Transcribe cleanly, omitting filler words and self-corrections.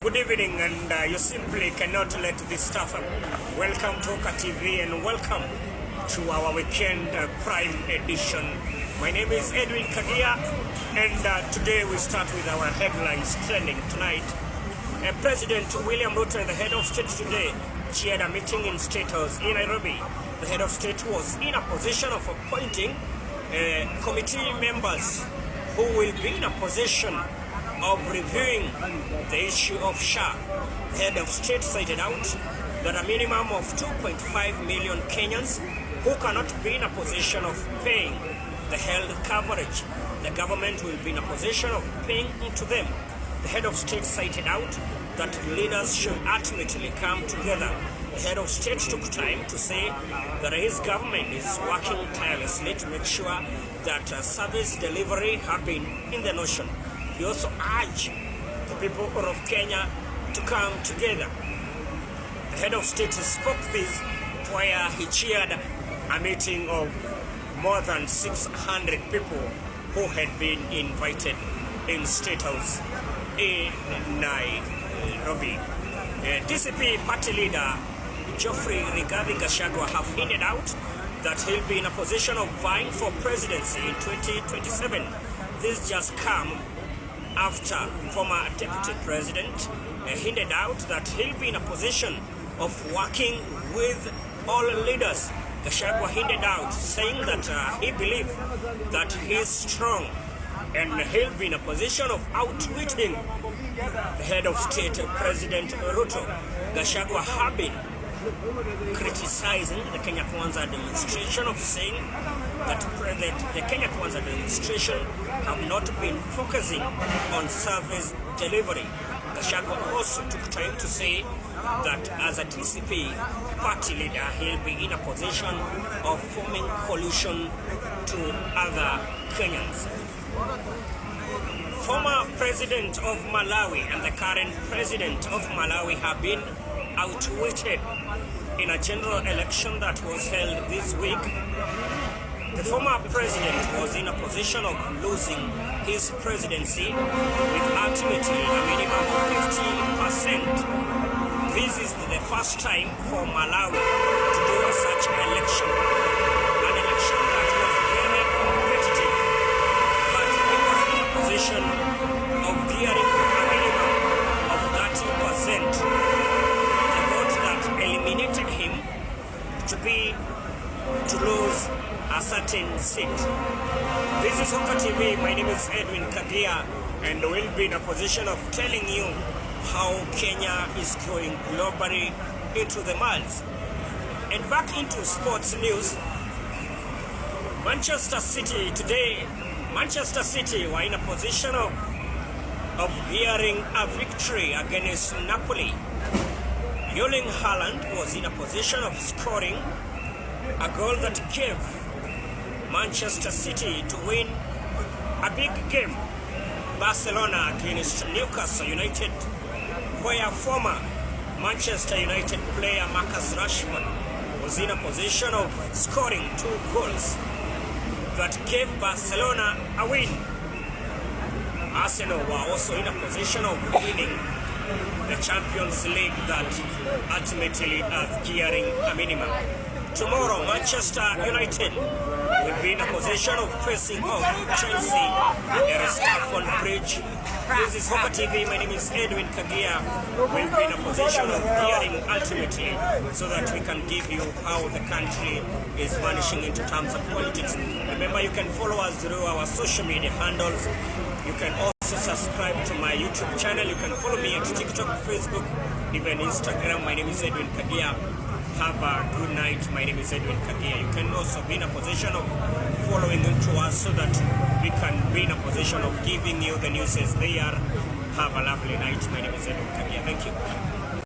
Good evening, and you simply cannot let this stuff up. Welcome to KAGIA and welcome to our weekend prime edition. My name is Edwin KAGIA, and today we start with our headlines trending tonight. President William Ruto, the head of state today, chaired a meeting in State House in Nairobi. The head of state was in a position of appointing committee members who will be in a position of reviewing the issue of SHA. The head of state cited out that a minimum of 2.5 million Kenyans who cannot be in a position of paying the health coverage, the government will be in a position of paying into them. The head of state cited out that leaders should ultimately come together. The head of state took time to say that his government is working tirelessly to make sure that service delivery happen in the nation. He also urged the people of Kenya to come together. The head of state spoke this where he chaired a meeting of more than 600 people who had been invited in State House in Nairobi. DCP party leader Geoffrey Gachagua have hinted out that he'll be in a position of vying for presidency in 2027. This just come after former deputy president hinted out that he'll be in a position of working with all leaders. Gachagua hinted out, saying that he believes that he's strong and he'll be in a position of outwitting the head of state, President Ruto. Gachagua have been criticizing the Kenya Kwanza administration, of saying that the Kenya Kwanza administration have not been focusing on service delivery. Gachagua also took time to say that as a TCP party leader, he'll be in a position of forming coalition to other Kenyans. Former president of Malawi and the current president of Malawi have been outwitted in a general election that was held this week. The former president was in a position of losing his presidency with ultimately a minimum of 50%. This is the first time for Malawi to do such an election that was very competitive, but he was in a position of clearing a minimum of 30%. The vote that eliminated him to lose a certain seat. This is KAGIA. My name is Edwin KAGIA, and we'll be in a position of telling you how Kenya is going globally into the miles. And back into sports news, Manchester City today. Manchester City were in a position of hearing a victory against Napoli. Erling Haaland was in a position of scoring a goal that gave Manchester City to win a big game. Barcelona against Newcastle United, where former Manchester United player Marcus Rashford was in a position of scoring 2 goals that gave Barcelona a win. Arsenal were also in a position of winning the Champions League that ultimately are clearing a minimum. Tomorrow, Manchester United will be in a position of facing off Chelsea at Stamford Bridge. This is KAGIA. My name is Edwin KAGIA. We'll be in a position of hearing ultimately so that we can give you how the country is vanishing into terms of politics. Remember, you can follow us through our social media handles. You can also subscribe to my YouTube channel. You can follow me at TikTok, Facebook, even Instagram. My name is Edwin KAGIA. Have a good night. My name is Edwin KAGIA. You can also be in a position of following to us so that we can be in a position of giving you the news as they are. Have a lovely night. My name is Edwin KAGIA. Thank you.